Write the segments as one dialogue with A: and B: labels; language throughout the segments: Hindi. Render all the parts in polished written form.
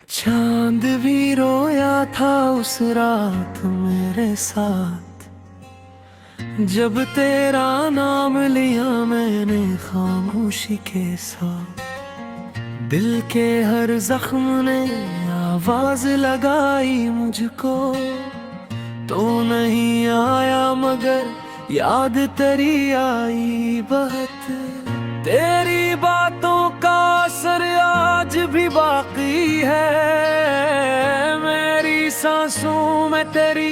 A: चांद भी रोया था उस रात मेरे साथ, जब तेरा नाम लिया मैंने खामोशी के साथ। दिल के हर जख्म ने आवाज लगाई मुझको, तो नहीं आया मगर याद तेरी आई बहुत। तेरी बातों का असर आज भी बाकी है, मेरी सांसों में तेरी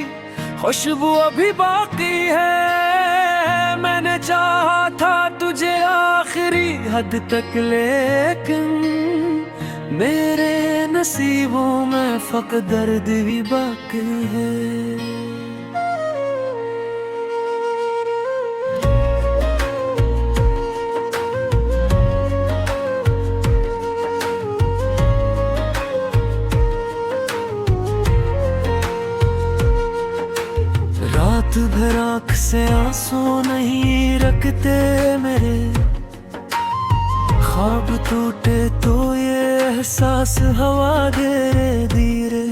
A: खुशबू अभी बाकी है। मैंने चाहा था तुझे आखिरी हद तक, लेकिन मेरे नसीबों में फकत दर्द भी बाकी है। रात भर आँख से आंसू नहीं रखते मेरे, ख्वाब टूटे तो ये एहसास हवा धीरे धीरे।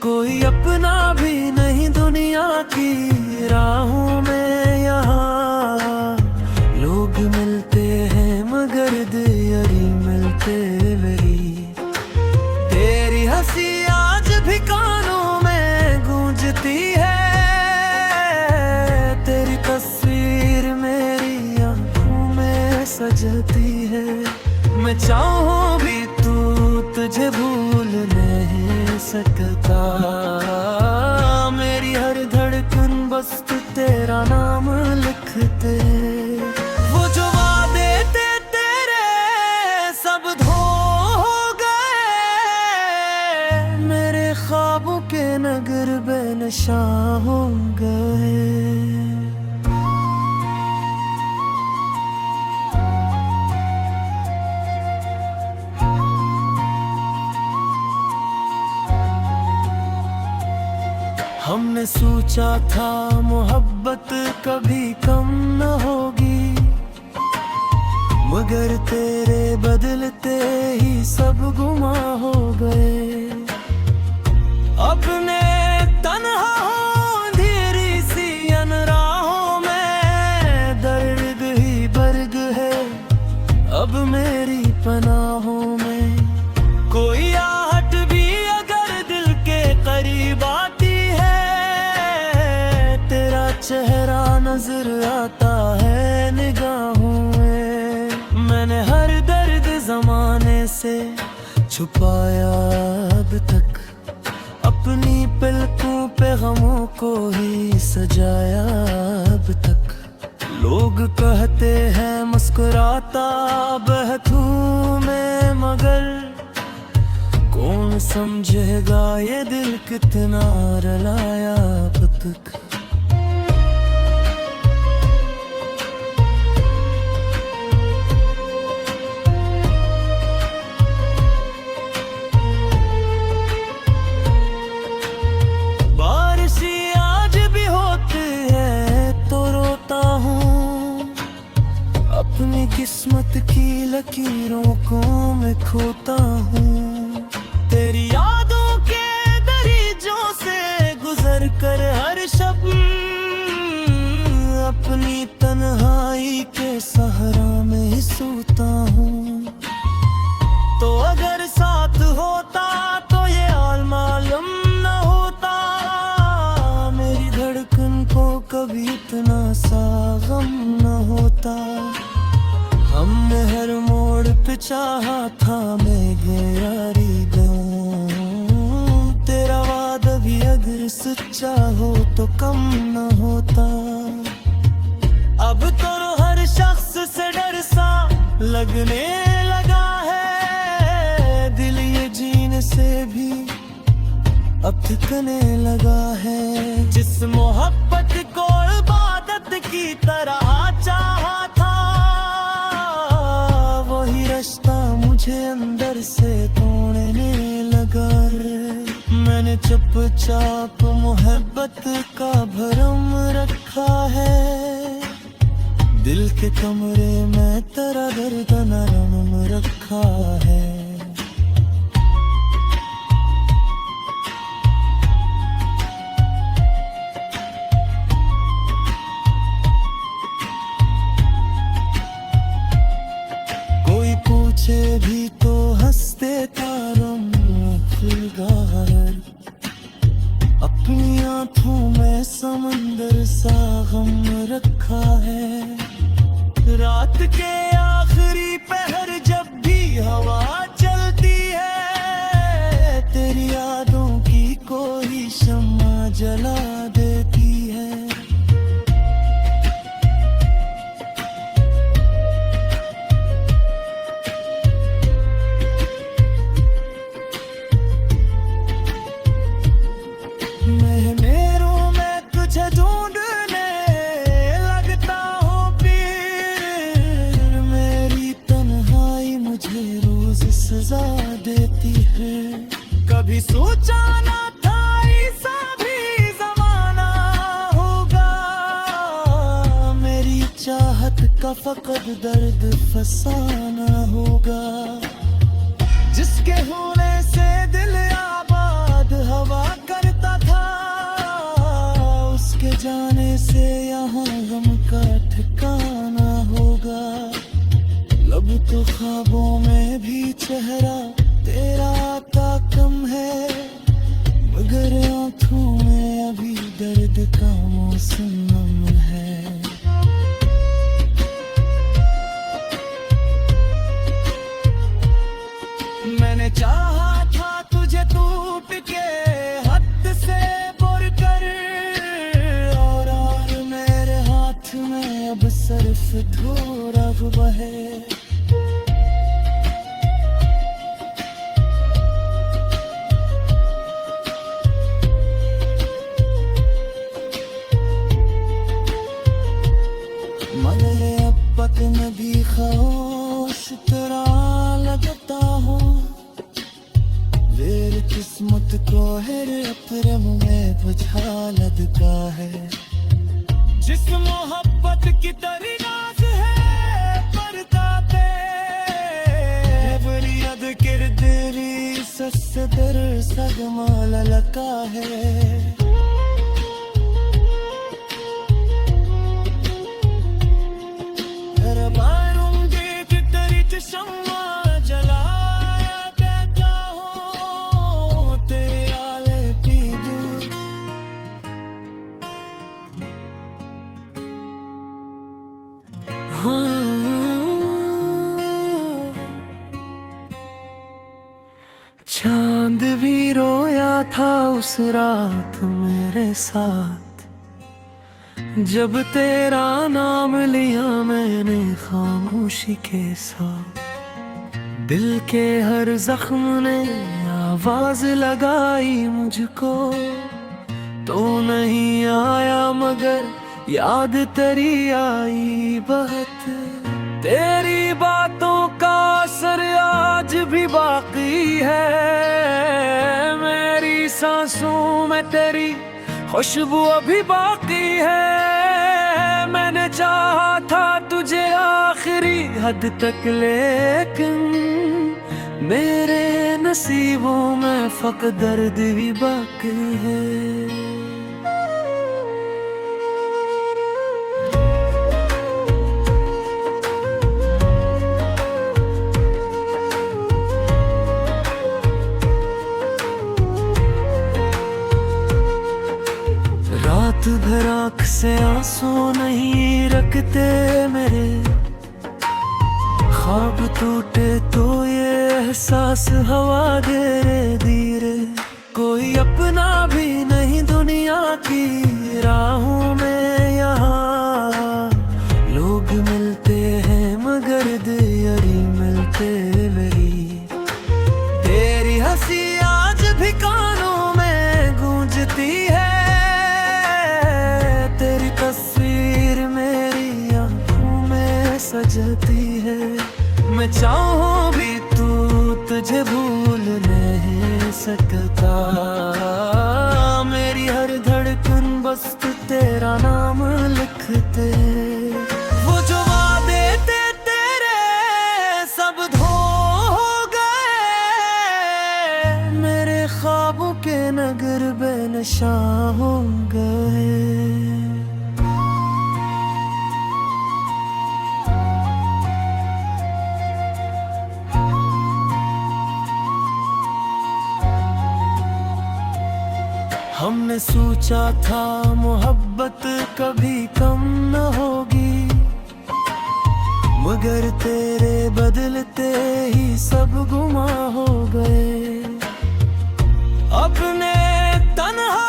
A: कोई अपना भी नहीं दुनिया की राहों में, यहाँ लोग मिलते हैं मगर दियरी मिलते मेरी। तेरी हंसी आज भी कानों में गूंजती है, तेरी तस्वीर मेरी आंखों में सजती है। मैं चाहूं भी तू तुझे भूल नहीं सकता, मेरी हर धड़कन बस तू तेरा नाम लिखते। वो जो वादे थे तेरे सब धो गए, मेरे ख्वाबों के नगर बेनशा हो गए। हमने सोचा था मोहब्बत कभी कम न होगी, मगर तेरे बदलते ही सब गुमा हो गए। अपने तन्हा हो अंधेरी सी अनराहों में, दर्द ही बर्ग है अब मेरी पनाहों में। कोई आहट भी अगर दिल के करीब आती, चेहरा नजर आता है निगाहों में। मैंने हर दर्द जमाने से छुपाया अब तक, अपनी पलकों पे गमों को ही सजाया अब तक। लोग कहते हैं मुस्कुराता बहतूं मैं, मगर कौन समझेगा ये दिल कितना रुलाया अब तक। अपनी किस्मत की लकीरों को मैं खोता हूँ, तेरी यादों के दरीजों से गुजर कर हर शब अपनी तन्हाई के सहारा में ही सोता हूँ। तो अगर साथ होता तो ये हाल मालूम न होता, मेरी धड़कन को कभी इतना सा गम न होता। हमने हर मोड़ पे चाहा था मैं गहरारी दूं, तेरा वादा भी अगर सच्चा हो तो कम न होता। अब तो हर शख्स से डर सा लगने लगा है, दिल ये जीने से भी अब थकने लगा है। जिस मोहब्बत को इबादत की तरह चाहा था, रास्ता मुझे अंदर से तोड़ने लगा रे। मैंने चुपचाप मोहब्बत का भरम रखा है, दिल के कमरे में तेरा दर्द नरम रखा है। कोई पूछे भी तो हंसते तारम फिलगार, अपनी आंखों में समंदर सा गम रखा है। रात के आखिरी पहर जब भी हवा चलती है, तेरी यादों की कोई शम्मा जला देती है। सजा देती है। कभी सोचा ना था ऐसा भी ज़माना होगा, मेरी चाहत का फकत दर्द फसाना होगा। जिसके होने से दिल आबाद हवा करता था, उसके जाने से यहाँ गम का ठिकाना होगा। लब तो ख्वाबों में भी चेहरा तेरा आता कम है, मगर आँखों में अभी दर्द का मौसम है। मैंने चाहा था तुझे टूट के हद से बुर कर, और मेरे हाथ में अब सिर्फ धोरा बहे। मगर अब पक में भी खामोश तेरा लगता हूँ, मेरी किस्मत को हर अपरम में बुझा लदका है। जिस मोहब्बत की दरियाज है पर्दा पे, बरियद किरदरी सस्तर सगमाल लका है। चांद भी रोया था उस रात मेरे साथ, जब तेरा नाम लिया मैंने खामोशी के साथ। दिल के हर जख्म ने आवाज लगाई मुझको, तो नहीं आया मगर याद तेरी आई बहुत। तेरी बातों का असर आज भी बाकी है, मेरी सांसों में तेरी खुशबू अभी बाकी है। मैंने चाहा था तुझे आखिरी हद तक, लेकिन मेरे नसीबों में फकत दर्द भी बाकी है। रात भर आँख से आंसू नहीं रखते मेरे, ख्वाब टूटे तो ये एहसास हवा धीरे धीरे। कोई अपना भी नहीं दुनिया की राहों में, यहाँ लोग मिलते हैं मगर दियरी मिलते नहीं। तेरी हंसी आज भी कानों में गूंजती है, तेरी तस्वीर मेरी आंखों में सजती है। मैं चाहूं भी तू तुझे भूल नहीं सकता, मेरी हर धड़कन बस तेरा नाम लिखते। वो जो हमेशा हो गए। हमने सोचा था मोहब्बत कभी कम न होगी, मगर तेरे बदलते ही सब गुमा हो गए। अपने तन्हा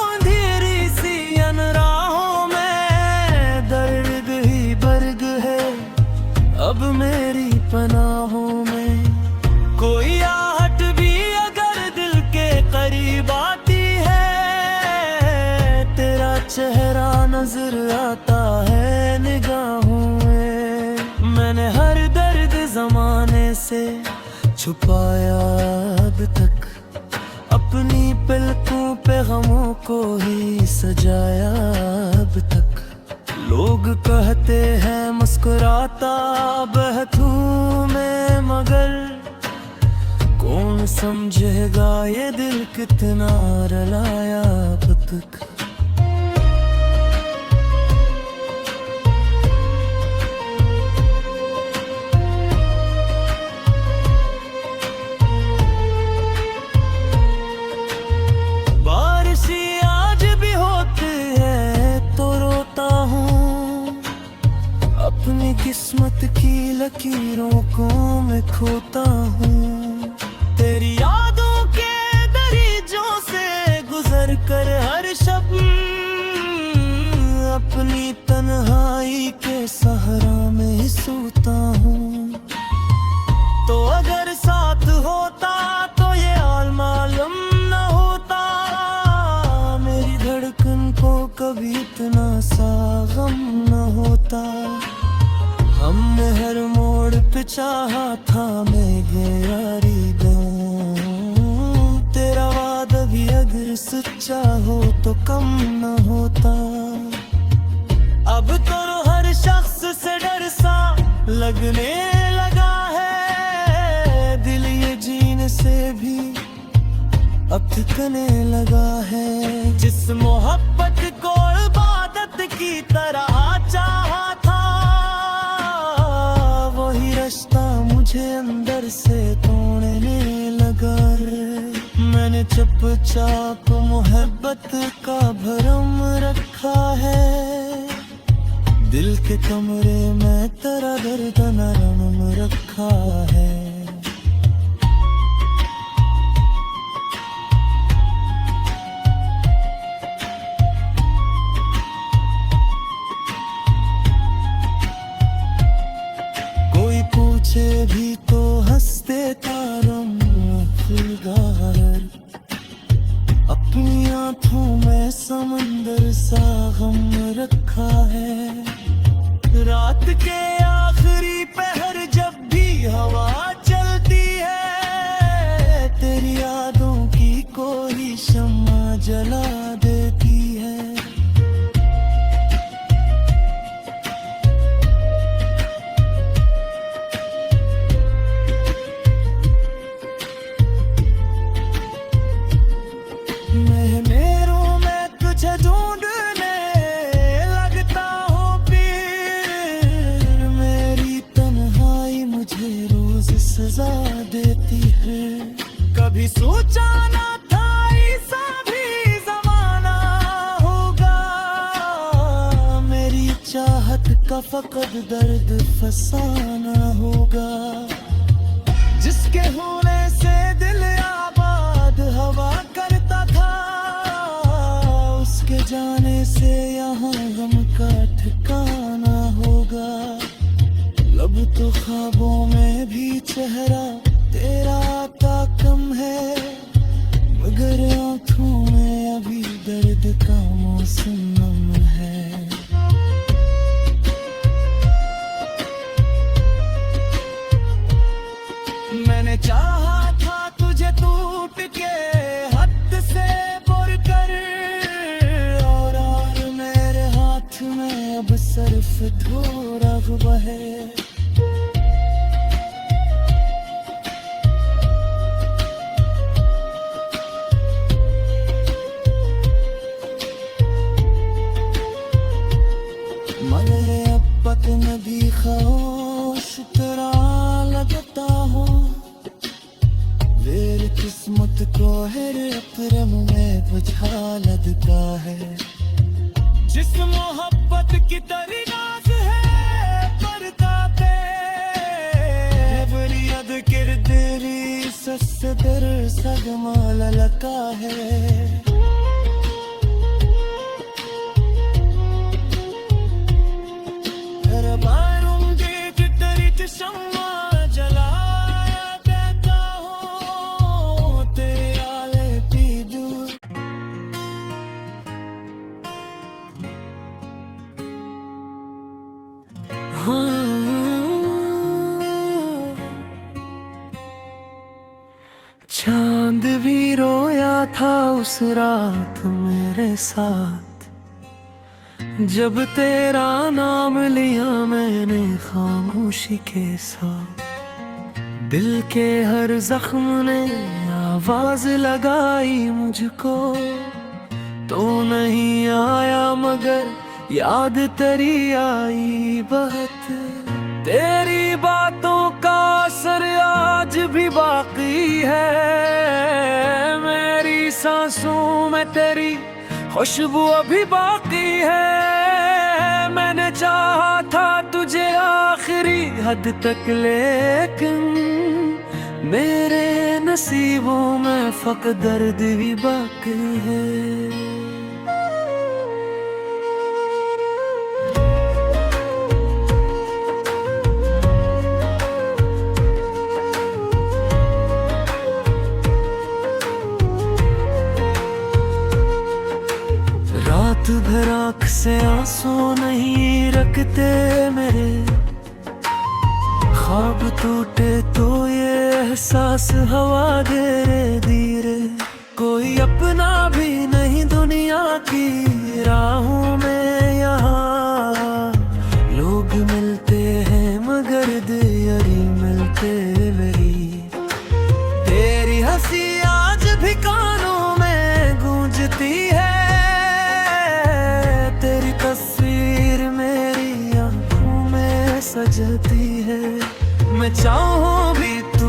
A: अंधेरी सी अनराहों में दर्द ही बर्ग है अब मेरी पनाहों में। कोई आहट भी अगर दिल के करीब आती चेहरा नजर आता है निगाहों में। मैंने हर दर्द जमाने से छुपाया अब तक, अपनी पलकों पे गमों को ही सजाया अब तक। लोग कहते हैं मुस्कुराता बहतू में, मगर कौन समझेगा ये दिल कितना रुलाया अब तक। अपनी किस्मत की लकीरों को मैं खोता हूँ, तेरी यादों के दरीजों से गुजर कर हर शब अपनी तन्हाई के सहारा में ही सोता हूँ। तो अगर साथ होता तो ये हाल मालूम न होता, मेरी धड़कन को कभी इतना सा गम न होता। हमने हर मोड़ पे चाहा था मैं यारी दूं, तेरा वादा भी अगर सच्चा हो तो कम न होता। अब तो हर शख्स से डर सा लगने लगा है, दिल ये जीने से भी अब थकने लगा है। जिस मोहब्बत को इबादत की तरह चाहा था, रास्ता मुझे अंदर से तोड़ने लगा रे। मैंने चुपचाप मोहब्बत का भरम रखा है, दिल के कमरे में तेरा दर्द नरम रखा है। पूछे भी तो हंसते तारम फिलगार, अपनी आंखों में समंदर सा गम रखा है। रात के आखिरी पहर जब भी हवा चलती है, तेरी यादों की कोई शम्मा जला देती है। ढूंढने लगता हूँ फिर, मेरी तन्हाई मुझे रोज सजा देती है। कभी सोचा ना था ऐसा भी जमाना होगा, मेरी चाहत का फकत दर्द फसाना होगा। जिसके होने से दिल आबाद हवा करता था, के जाने से यहाँ गम का ठिकाना होगा। लब तो ख्वाबों में भी चेहरा तेरा आता कम है, मगर आँखों में अभी दर्द का मौसम है। मैंने चाहा था तुझे टूट के हद से बोर कर, में अब सर्फ थोड़ा हुआ है। कोहर अपरम में बुझा लदका है। जिस मोहब्बत की तरी नाज है परता पे बरियद किरदरी सस्तर सगमाल लका है। चांद भी रोया था उस रात मेरे साथ, जब तेरा नाम लिया मैंने खामोशी के साथ। दिल के हर जख्म ने आवाज लगाई मुझको, तो नहीं आया मगर याद तेरी आई बहुत। तेरी बातों का असर आज भी बाकी है, मेरी सांसों में तेरी खुशबू अभी बाकी है। मैंने चाहा था तुझे आखिरी हद तक, लेकिन मेरे नसीबों में फक़्त दर्द भी बाकी है। रात भर आँख से आंसू नहीं रखते मेरे, ख्वाब टूटे तो ये एहसास हवा धीरे धीरे। कोई अपना भी नहीं दुनिया की राहों में, यहाँ लोग मिलते हैं मगर दियरी मिलते मेरी। तेरी हंसी आज भी कानों में गूंजती है, तेरी तस्वीर मेरी आंखों में सजती है। मैं चाहूं भी तू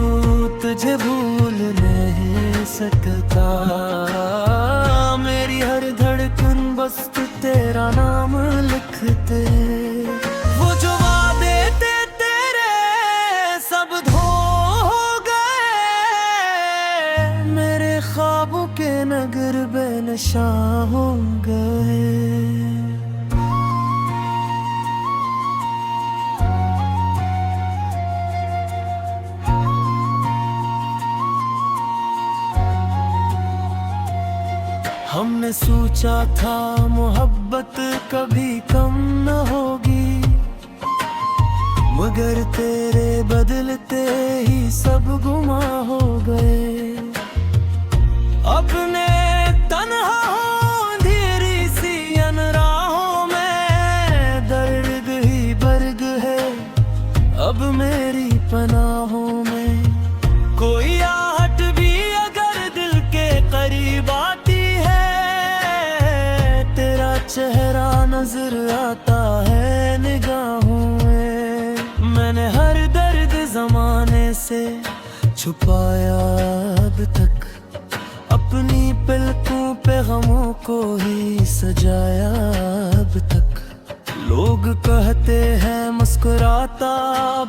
A: तुझे भूल नहीं सकता, मेरी हर धड़कन बस तू तेरा नाम लिखते। वो जो वादे थे तेरे सब धो गए, मेरे ख्वाबों के नगर बेनशां हो गए। हमने सोचा था मोहब्बत कभी कम न होगी, मगर तेरे बदलते ही सब गुमा हो गए। अपने तन्हा अंधेरी सी अनराहों में दर्द ही बर्ग है अब मेरी पनाहों में। कोई आहट भी अगर दिल के करीब आती है, तेरा चेहरा नजर आता है निगाहों में। मैंने हर दर्द जमाने से छुपाया अब तक, अपनी पलकों पे गमों को ही सजाया अब तक। लोग कहते हैं मुस्कुराता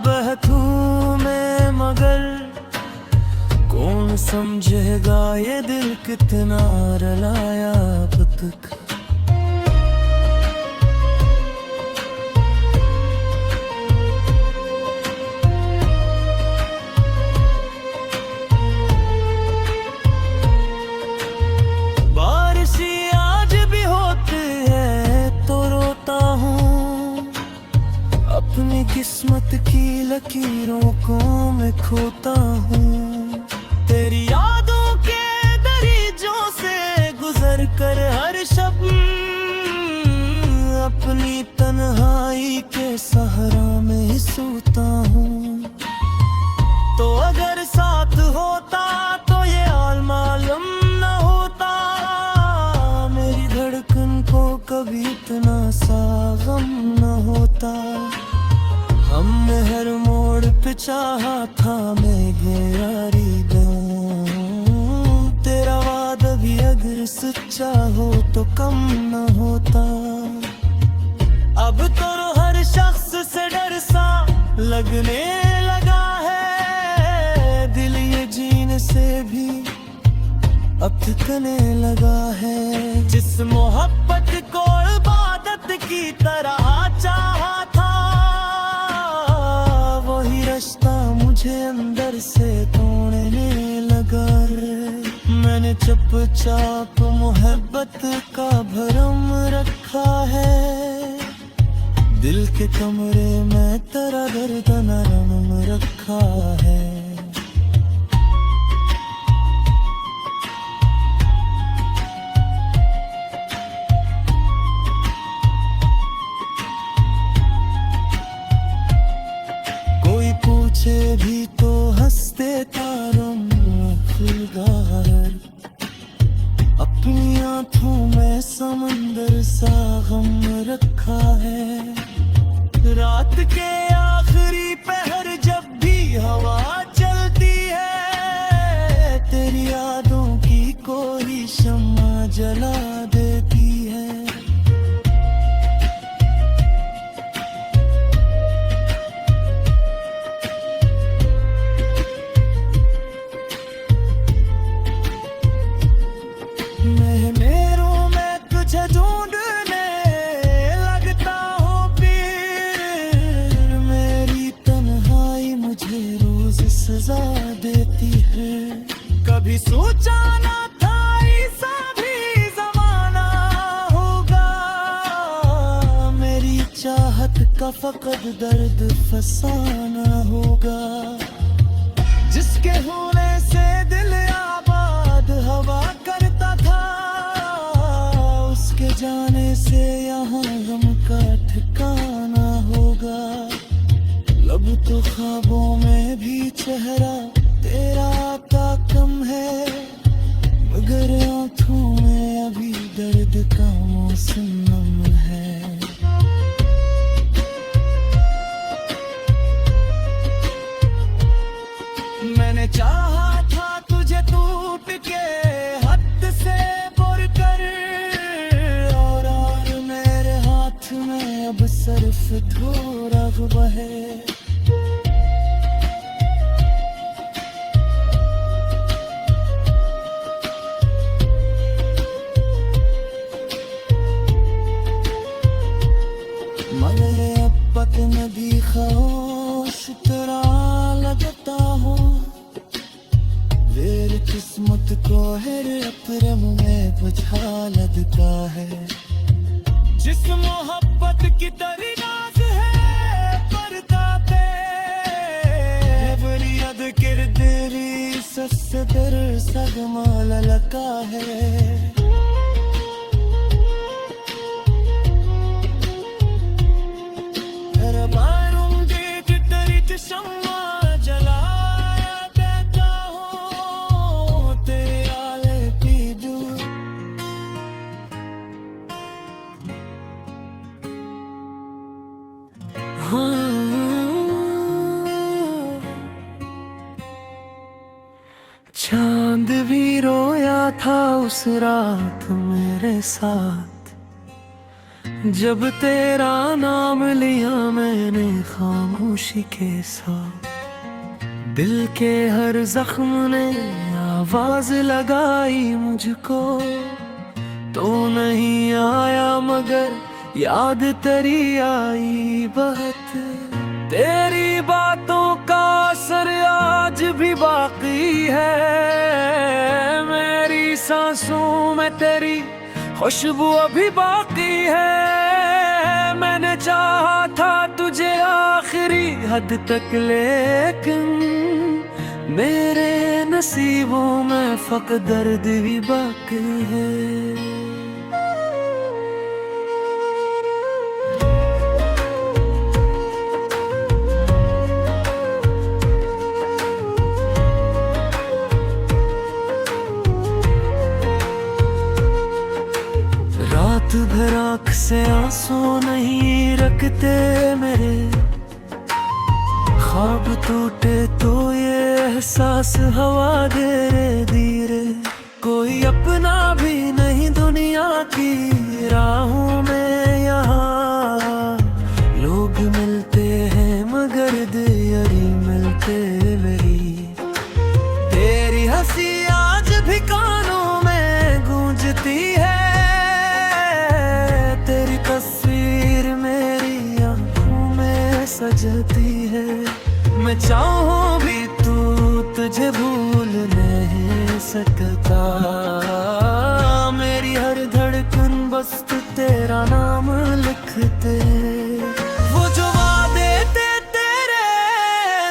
A: बहतूं में, मगर कौन समझेगा ये दिल कितना रुलाया अब तक। अपनी किस्मत की लकीरों को मैं खोता हूँ, तेरी यादों के दरीजों से गुजर कर हर शब। अपनी तन्हाई के सहरा में ही सोता हूँ, तो अगर साथ होता तो ये हाल मालूम न होता। मेरी धड़कन को कभी इतना सा गम न होता। हमने हर मोड़ पे चाहा था मैं घेरारी दूं, चाहो तो कम न होता। अब तो हर शख्स से डर सा लगने लगा है, दिल ये जीने से भी अब थकने लगा है। जिस मोहब्बत को इबादत की तरह चाहा था, वही रिश्ता मुझे अंदर से तोड़ने लगा रे। मैंने चुपचाप मोहब्बत का भरम रखा है, दिल के कमरे में तेरा दर्द नरम रखा है। कोई पूछे भी तो हंसते तारों फुलगार, अपनी आंखों में समंदर सा गम रखा है। रात के आखिरी पहर जब भी हवा चलती है, तेरी यादों की कोई शम्मा जला देती है। मेरों में तुझे ढूंढने लगता हूँ, फिर मेरी तन्हाई मुझे रोज सजा देती है। कभी सोचा ना था ऐसा भी जमाना होगा, मेरी चाहत का फकत दर्द फसाना होगा। जिसके होने से दिल आबाद हवा करता था, उसके जाने से यहाँ गम का ठिकाना होगा। लब तो ख्वाबों में भी चेहरा तेरा आता कम है, मगर आँखों में अभी दर्द का मौसम है। मैंने चाहा था तुझे टूट के हद से बुर कर, और मेरे हाथ में अब सिर्फ थोड़ा बहे। मगर अब पक नदी खामोश तेरा लगता हूँ, मेरी किस्मत को हर अपरम में बुझा लगता है। जिस मोहब्बत की दरियाज है पर्दा पे, बरियद किरदरी सस्तर सगमाल लगा है। चांद भी रोया था उस रात मेरे साथ, जब तेरा नाम लिया मैंने खामोशी के साथ। दिल के हर जख्म ने आवाज लगाई मुझको, तो नहीं आया मगर याद तेरी आई बहुत। तेरी बातों का असर आज भी बाकी है, मेरी सांसों में तेरी खुशबू अभी बाकी है। मैंने चाहा था तुझे आखिरी हद तक, लेकिन मेरे नसीबों में फकत दर्द भी बाकी है। रात भर आँख से आंसू नहीं रखते मेरे, ख्वाब टूटे तो ये एहसास हवा दे रे धीरे। कोई अपना भी नहीं दुनिया की राहों में। यहाँ लोग मिलते हैं मगर दियरी मिलते नहीं। तेरी हंसी आज भी कानों में गूंजती है, तेरी तस्वीर मेरी आंखों में सजती है। मैं चाहूं भी तू तुझे भूल नहीं सकता, मेरी हर धड़कन बस तू तेरा नाम लिखते। वो जो वादे थे तेरे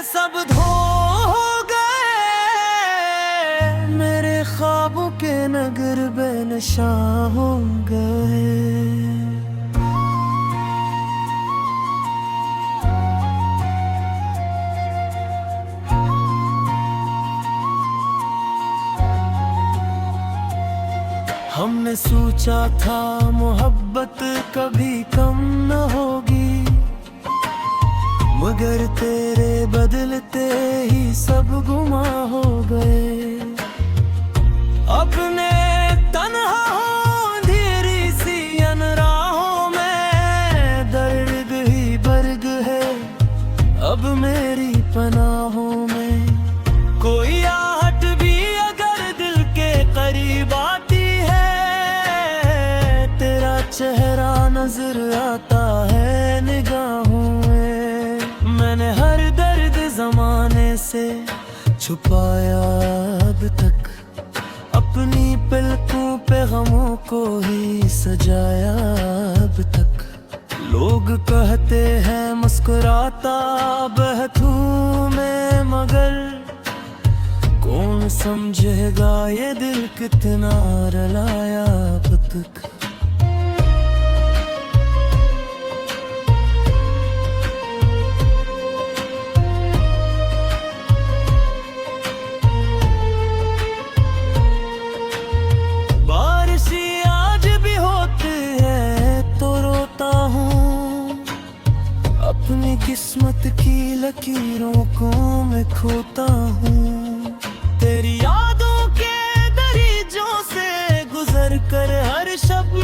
A: सब धो गए, मेरे ख्वाबों के नगर बेनिशां हो गए। हमने सोचा था मोहब्बत कभी कम न होगी, मगर तेरे बदलते ही सब गुमा हो गए। अपने तन्हा हो अंधेरी सी अनराहों में, दर्द ही बर्ग है अब मेरी पनाहों में। कोई आहट भी अगर दिल के करीब आती, चेहरा नजर आता है निगाहों में। मैंने हर दर्द जमाने से छुपाया अब तक, अपनी पलकों पे गमों को ही सजाया अब तक। लोग कहते हैं मुस्कुराता बहतू मैं, मगर कौन समझेगा ये दिल कितना रुलाया अब तक। अपनी किस्मत की लकीरों को मैं खोता हूँ, तेरी यादों के दरीजों से गुजर कर हर शब।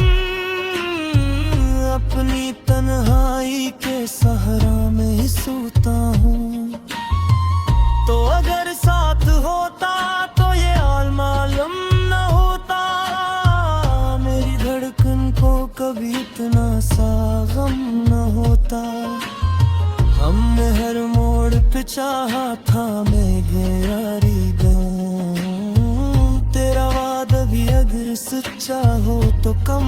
A: अपनी तन्हाई के सहरा में ही सोता हूँ। तो अगर साथ होता तो ये हाल मालूम न होता, मेरी धड़कन को कभी इतना सा गम न होता। हमने हर मोड़ पे चाहा था मैं यारी दूं, तेरा वादा भी अगर सच्चा हो तो कम